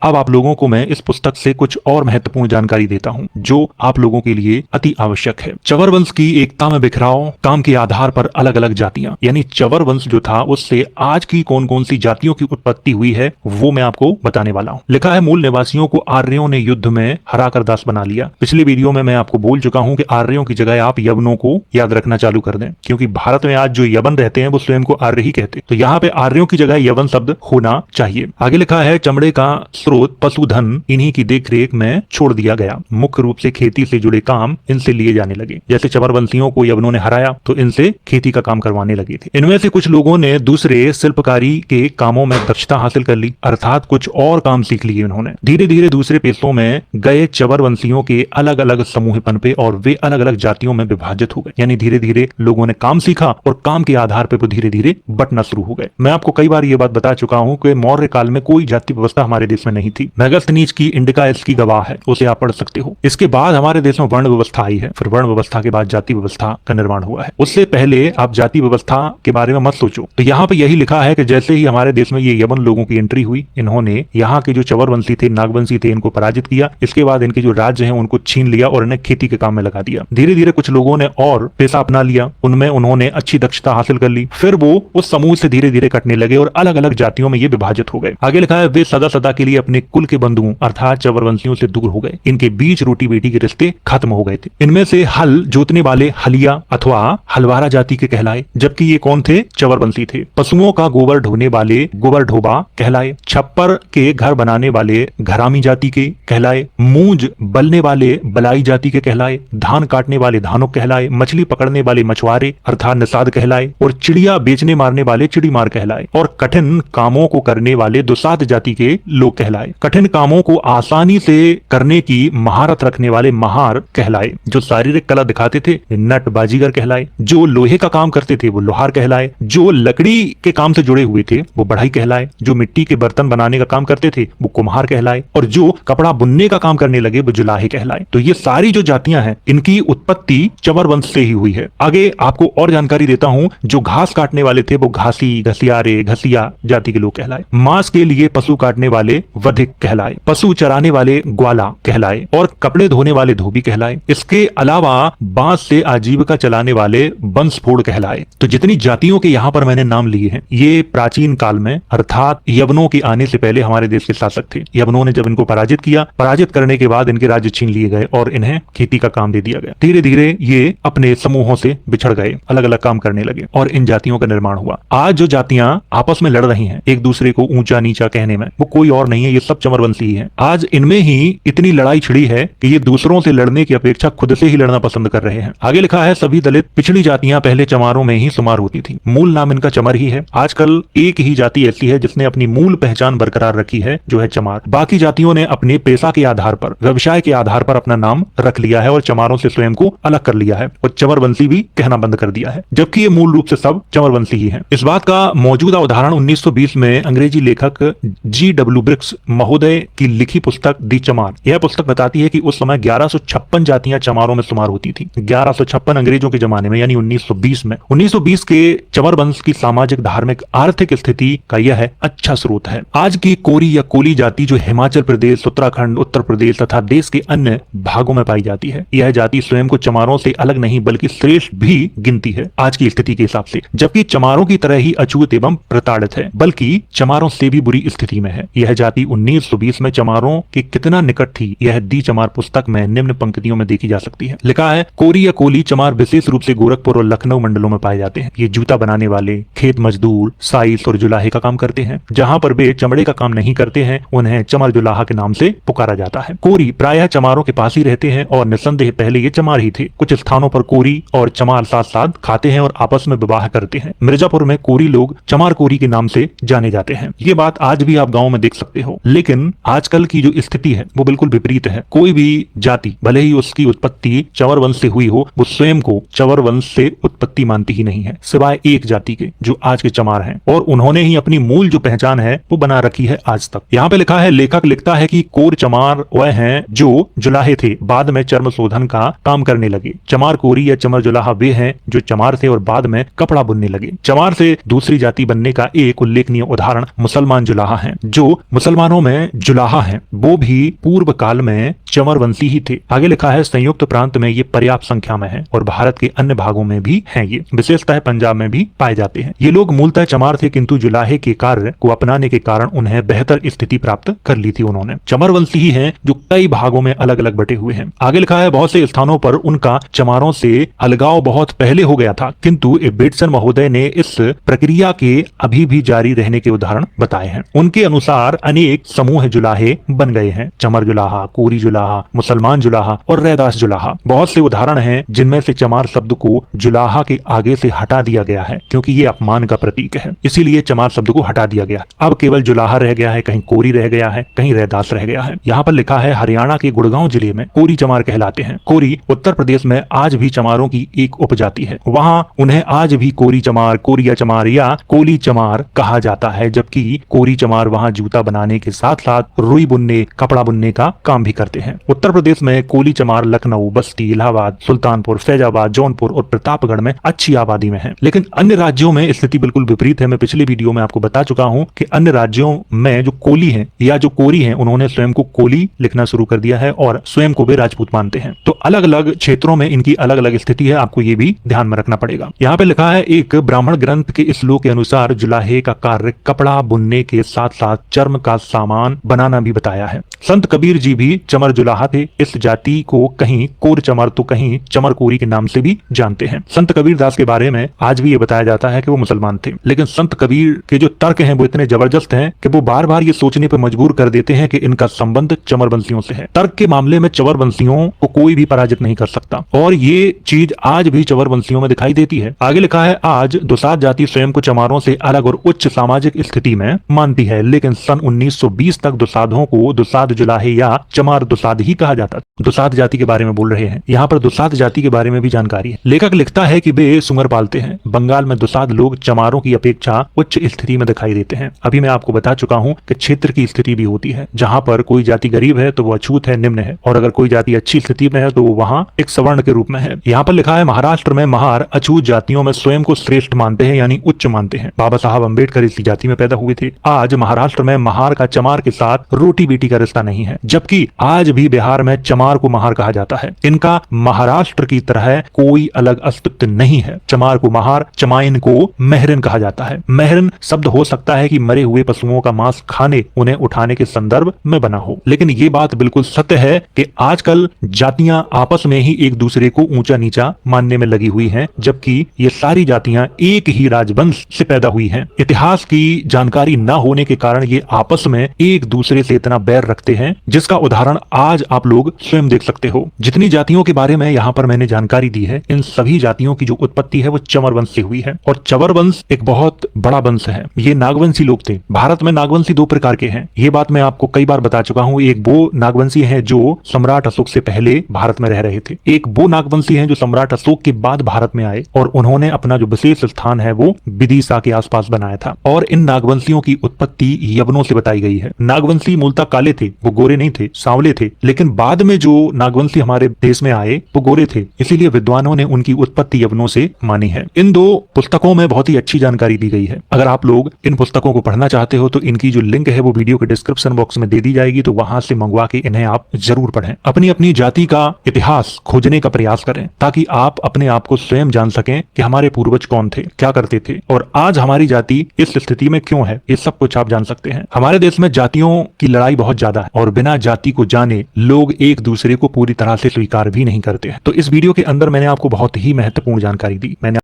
अब आप लोगों को मैं इस पुस्तक से कुछ और महत्वपूर्ण जानकारी देता हूँ जो आप लोगों के लिए अति आवश्यक है। चवर वंश की एकता में बिखराव, काम के आधार पर अलग अलग जातियां, यानी चवर वंश जो था उससे आज की कौन कौन सी जातियों की उत्पत्ति हुई है वो मैं आपको बताने वाला हूँ। लिखा है मूल निवासियों को आर्यों ने युद्ध में हराकर दास बना लिया। पिछले वीडियो में मैं आपको बोल चुका हूँ कि आर्यों की जगह आप यवनों को याद रखना चालू कर दें, क्योंकि भारत में आज जो यवन रहते हैं वो स्वयं को आर्य ही कहते हैं, तो यहाँ पे आर्यों की जगह यवन शब्द होना चाहिए। आगे लिखा है चमड़े का स्रोत पशुधन इन्हीं की देखरेख में छोड़ दिया गया। मुख्य रूप से खेती से जुड़े काम इनसे लिए जाने लगे। जैसे चमरवंशियों को यवनों ने हराया तो इनसे खेती का काम करवाने लगे थे। इनमें से कुछ लोगों ने दूसरे शिल्पकारी के कामों में दक्षता हासिल कर ली, अर्थात कुछ और काम सीख लिए इन्होंने। धीरे धीरे दूसरे पेशों में गए चमरवंशियों के अलग अलग समूह पनपे और वे अलग अलग जातियों में विभाजित हो गए। यानी धीरे धीरे लोगों ने काम सीखा और काम के आधार पर वो धीरे धीरे बंटना शुरू हो गए। मैं आपको कई बार ये बात बता चुका हूँ कि मौर्य काल में कोई जाति व्यवस्था हमारे देश में नहीं थी। मेगास्थनीज की इंडिका इसकी गवाह है, उसे आप पढ़ सकते हो। इसके बाद हमारे देश में वर्ण व्यवस्था आई है, फिर वर्ण व्यवस्था के बाद जाति व्यवस्था का निर्माण हुआ है। उससे पहले आप जाति व्यवस्था के बारे में मत सोचो। तो यहाँ पे यही लिखा है कि जैसे ही हमारे देश में ये यवन लोगों की एंट्री हुई, इन्होंने यहाँ के जो चवरवंशी थे, नागवंशी थे, इनको पराजित किया। इसके बाद इनके जो राज्य हैं उनको छीन लिया और इन्हें खेती के काम में लगा दिया। धीरे धीरे कुछ लोगों ने और पेशा अपना लिया, उनमें उन्होंने अच्छी दक्षता हासिल कर ली। फिर वो उस समूह से धीरे धीरे कटने लगे और अलग अलग जातियों में ये विभाजित हो गए। आगे लिखा है वे सदा सदा के लिए अपने कुल के बंधुओं अर्थात चवरवंशियों से दूर हो गए। इनके बीच रोटी बेटी के रिश्ते खत्म हो गए थे। इनमें से हल जोतने वाले हलिया अथवा हलवारा जाति के कहलाए, जबकि ये कौन थे? चवरवंशी थे। पशुओं का गोबर ढोने वाले गोबर ढोबा कहलाए। छप्पर के घर बनाने वाले घरामी जाति के कहलाए। मूंज बलने वाले बलाई जाति के कहलाए। धान काटने वाले धानुक कहलाए। मछली पकड़ने वाले मछुआरे अर्थात निषाद कहलाए। और चिड़िया बेचने मारने वाले चिड़ीमार कहलाए। और कठिन कामों को करने वाले दुसाध जाति के लोग कहलाए। कठिन कामों को आसानी से करने की महारत रखने वाले महार कहलाए। जो शारीरिक कला दिखाते थे नट बाजीगर कहलाए। जो लोहे का काम करते थे वो लोहार कहलाए। जो लकड़ी के काम से जुड़े हुए थे वो बढ़ई कहलाए। जो मिट्टी के बर्तन बनाने का काम करते थे वो कुम्हार कहलाए। और जो कपड़ा बुनने का काम करने लगे वो जुलाहे कहलाए। तो ये सारी जो जातियां हैं इनकी उत्पत्ति चवर वंश से ही हुई है। आगे आपको और जानकारी देता हूं, जो घास काटने वाले थे वो घासी, घसियारे, घसिया जाति के लोग कहलाए। मांस के लिए पशु काटने वाले वधिक कहलाए। पशु चराने वाले ग्वाला कहलाए। और कपड़े धोने वाले धोबी कहलाए। इसके अलावा बांस से आजीविका चलाने वाले बंसफोड़ कहलाए। तो जितनी जातियों के यहाँ पर मैंने नाम लिए हैं ये प्राचीन काल में अर्थात यवनों के आने से पहले हमारे देश के शासक थे। यवनों ने जब इनको पराजित किया, पराजित करने के बाद इनके राज्य छीन लिए गए और इन्हें खेती का काम दे दिया गया। धीरे धीरे ये अपने समूहों से बिछड़ गए, अलग अलग काम करने लगे और इन जातियों का निर्माण हुआ। आज जो जातियां आपस में लड़ रही हैं एक दूसरे को ऊंचा नीचा कहने में, वो कोई और नहीं है, ये सब चमरवंशी ही है। आज इनमें ही इतनी लड़ाई छिड़ी है कि ये दूसरों से लड़ने की अपेक्षा खुद से ही लड़ना पसंद कर रहे हैं। आगे लिखा है सभी दलित पिछड़ी जातियां पहले चमारों में ही शुमार होती थी। मूल नाम इनका चमर ही है। आजकल एक ही जाति ऐसी है जिसने अपनी मूल पहचान बरकरार रखी है, जो है चमार। बाकी जातियों ने अपने पेशा के आधार पर, व्यवसाय के आधार पर अपना नाम रख लिया है और चमारों से स्वयं को अलग कर लिया है और चमरवंशी भी कहना बंद कर दिया है, जबकि ये मूल रूप से सब चमरवंशी ही है। इस बात का मौजूदा उदाहरण 1920 में अंग्रेजी लेखक G.W. ब्रिक्स महोदय की लिखी पुस्तक दी चमार। यह पुस्तक बताती है कि उस समय 1156 जातियां चमारों में शुमार होती थी। 1156 अंग्रेजों के जमाने में, यानी 1920 में। 1920 के चमर वंश की सामाजिक, धार्मिक, आर्थिक स्थिति का यह अच्छा स्रोत है। आज की कोरी या कोली जाति जो हिमाचल प्रदेश, उत्तराखंड, उत्तर प्रदेश तथा देश के अन्य भागों में पाई जाती है, यह जाति स्वयं को चमारों से अलग नहीं बल्कि श्रेष्ठ भी गिनती है आज की स्थिति के हिसाब से, जबकि चमारों की तरह ही अछूत एवं प्रताड़ित है, बल्कि चमारों से भी बुरी स्थिति में है। यह जाति 1920 में चमारों के कितना निकट थी यह दी चमार पुस्तक में निम्न पंक्तियों में देखी जा सकती है। लिखा है कोरी या कोली चमार विशेष रूप से गोरखपुर और लखनऊ मंडलों में पाए जाते हैं। ये जूता बनाने वाले, खेत मजदूर, साइस और जुलाहे का काम करते हैं। जहां पर वे चमड़े का काम नहीं करते हैं उन्हें चमर जुलाहा के नाम से पुकारा जाता है। कोरी प्रायः चमारों के पास ही रहते हैं और निस्संदेह पहले ये चमार ही थे। कुछ स्थानों पर कोरी और चमार साथ साथ खाते हैं और आपस में विवाह करते हैं। मिर्जापुर में कोरी लोग चमार कोरी के नाम से जाने जाते हैं। ये बात आज भी आप गाँव में देख सकते हो। लेकिन आजकल की जो स्थिति है वो बिल्कुल विपरीत है। कोई भी जाति भले ही उसकी उत्पत्ति चवर वंश से हुई हो, वो स्वयं को चवर वंश से उत्पत्ति मानती ही नहीं है, सिवाय एक जाति के जो आज के चमार हैं, और उन्होंने ही अपनी मूल जो पहचान है वो बना रखी है आज तक। यहाँ पे लिखा है, लेखक लिखता है कि कोर चमार वह हैं जो जुलाहे थे, बाद में चर्म शोधन का काम करने लगे। चमार कोरी या चमर जुलाहा वे हैं जो चमार थे और बाद में कपड़ा बुनने लगे। चमार से दूसरी जाति बनने का एक उल्लेखनीय उदाहरण मुसलमान जुलाहा है, जो मुसलमान स्थानों में जुलाहा हैं, वो भी पूर्व काल में चंवर वंशी ही थे। आगे लिखा है संयुक्त प्रांत में ये पर्याप्त संख्या में है और भारत के अन्य भागों में भी हैं, ये विशेषतः पंजाब में भी पाए जाते हैं। ये लोग मूलतः चमार थे, किंतु जुलाहे के कार्य को अपनाने के कारण उन्हें बेहतर स्थिति प्राप्त कर ली थी उन्होंने। चमर वंशी ही हैं जो कई भागों में अलग अलग बटे हुए हैं। आगे लिखा है बहुत से स्थानों पर उनका चमारों से अलगाव बहुत पहले हो गया था, किंतु बेटसन महोदय ने इस प्रक्रिया के अभी भी जारी रहने के उदाहरण बताए हैं। उनके अनुसार अनेक समूह जुलाहे बन गए हैं, चमर जुलाहा, कोरी जुलाहा, मुसलमान जुलाहा और रैदास जुलाहा। बहुत से उदाहरण हैं जिनमें से चमार शब्द को जुलाहा के आगे से हटा दिया गया है, क्योंकि ये अपमान का प्रतीक है, इसीलिए चमार शब्द को हटा दिया गया। अब केवल जुलाहा रह गया है, कहीं कोरी रह गया है, कहीं रैदास रह गया है। यहाँ पर लिखा है हरियाणा के गुड़गांव जिले में कोरी चमार कहलाते हैं। कोरी उत्तर प्रदेश में आज भी चमारों की एक उपजाति है, वहाँ उन्हें आज भी कोरी चमार, कोरिया चमार या कोली चमार कहा जाता है, जबकि कोरी चमार वहाँ जूता बनाने के साथ साथ रुई बुनने, कपड़ा बुनने का काम भी करते हैं। उत्तर प्रदेश में कोली चमार लखनऊ, बस्ती, इलाहाबाद, सुल्तानपुर, फैजाबाद, जौनपुर और प्रतापगढ़ में अच्छी आबादी में है। लेकिन अन्य राज्यों में स्थिति बिल्कुल विपरीत है। मैं पिछले वीडियो में आपको बता चुका हूं कि अन्य राज्यों में जो कोली हैं या जो कोरी हैं, उन्होंने स्वयं को कोली लिखना शुरू कर दिया है और स्वयं को वे राजपूत मानते हैं। तो अलग अलग क्षेत्रों में इनकी अलग अलग स्थिति है, आपको ये भी ध्यान में रखना पड़ेगा। यहाँ पे लिखा है एक ब्राह्मण ग्रंथ के श्लोक के अनुसार जुलाहे का कार्य कपड़ा बुनने के साथ साथ चर्म का सामान बनाना भी बताया है। संत कबीर जी भी चमर जुलाहा थे। इस जाति को कहीं कोर चमर तो कहीं चमर कोरी के नाम से भी जानते हैं। संत कबीर दास के बारे में आज भी ये बताया जाता है कि वो मुसलमान थे, लेकिन संत कबीर के जो तर्क हैं वो इतने जबरदस्त हैं कि वो बार बार ये सोचने पर मजबूर कर देते हैं कि इनका संबंध चमर वंशियों से है। तर्क के मामले में चवर वंशियों को कोई भी पराजित नहीं कर सकता और ये चीज आज भी चवर वंशियों में दिखाई देती है। आगे लिखा है आज दुसाध जाति स्वयं को चमारों से अलग और उच्च सामाजिक स्थिति में मानती है, लेकिन सन 1920 तक दुसाधों को दुसाध जुलाहे या चमार दुसाध ही कहा जाता। दुसाध जाति के बारे में बोल रहे हैं, यहाँ पर दुसाध जाति के बारे में भी जानकारी है। लेखक लिखता है कि वे सुंगर पालते हैं। बंगाल में दुसाध लोग चमारों की अपेक्षा उच्च स्थिति में दिखाई देते हैं। अभी मैं आपको बता चुका हूँ कि क्षेत्र की स्थिति भी होती है, जहाँ पर कोई जाति गरीब है तो वो अछूत है, निम्न है, और अगर कोई जाति अच्छी स्थिति में है तो वो वहाँ एक सवर्ण के रूप में है। यहाँ पर लिखा है महाराष्ट्र में महार अछूत जातियों में स्वयं को श्रेष्ठ मानते हैं, यानी उच्च मानते हैं। बाबा साहब अम्बेडकर इसी जाति में पैदा हुए थे। आज महाराष्ट्र में महार का चमार के साथ रोटी बेटी का रिश्ता नहीं है, जबकि आज भी बिहार में चमार को महार कहा जाता है। इनका महाराष्ट्र की तरह कोई अलग अस्तित्व नहीं है। चमार को महार, चमाइन को मेहरिन कहा जाता है। मेहरिन शब्द हो सकता है कि मरे हुए पशुओं का मांस खाने, उन्हें उठाने के संदर्भ में बना हो, लेकिन ये बात बिल्कुल सत्य है कि आजकल जातियां आपस में ही एक दूसरे को ऊंचा नीचा मानने में लगी हुई हैं, जबकि ये सारी जातियां एक ही राजवंश से पैदा हुई हैं। इतिहास की जानकारी न होने के कारण ये आपस में एक दूसरे से इतना बैर रखते हैं, जिसका उदाहरण आज आप लोग स्वयं देख सकते हो। जितनी जातियों के बारे में यहाँ पर मैंने जानकारी दी है, इन सभी जातियों की जो उत्पत्ति है वो चमर वंश से हुई है और चवर वंश एक बहुत बड़ा वंश है। ये नागवंशी लोग थे। भारत में नागवंशी दो प्रकार के हैं, ये बात मैं आपको कई बार बता चुका हूँ। एक वो नागवंशी है जो सम्राट अशोक से पहले भारत में रह रहे थे, एक वो नागवंशी है जो सम्राट अशोक के बाद भारत में आए और उन्होंने अपना जो विशेष स्थान है वो विदिशा के आसपास बनाया था। और इन नागवंशियों की उत्पत्ति यवनों से बताई गई है। नागवंशी मूलतः काले थे, वो गोरे नहीं थे, सांवले थे, लेकिन बाद में जो नागवंशी हमारे देश में आए वो गोरे थे, इसीलिए विद्वानों ने उनकी उत्पत्ति यवनों से मानी है। इन दो पुस्तकों में बहुत ही अच्छी जानकारी दी गई है। अगर आप लोग इन पुस्तकों को पढ़ना चाहते हो तो इनकी जो लिंक है वो वीडियो के डिस्क्रिप्शन बॉक्स में दे दी जाएगी, तो वहां से मंगवा के इन्हें आप जरूर पढ़ें। अपनी अपनी जाति का इतिहास खोजने का प्रयास करें ताकि आप अपने आप को स्वयं जान सकें कि हमारे पूर्वज कौन थे, क्या करते थे और आज हमारी जाति इस स्थिति में क्यों है। ये सब कुछ आप जान सकते हैं। हमारे देश में जातियों की लड़ाई बहुत ज्यादा है और बिना जाति को जाने लोग एक दूसरे को पूरी तरह से स्वीकार भी नहीं करते हैं। तो इस वीडियो के अंदर मैंने आपको बहुत ही महत्वपूर्ण जानकारी दी। मैंने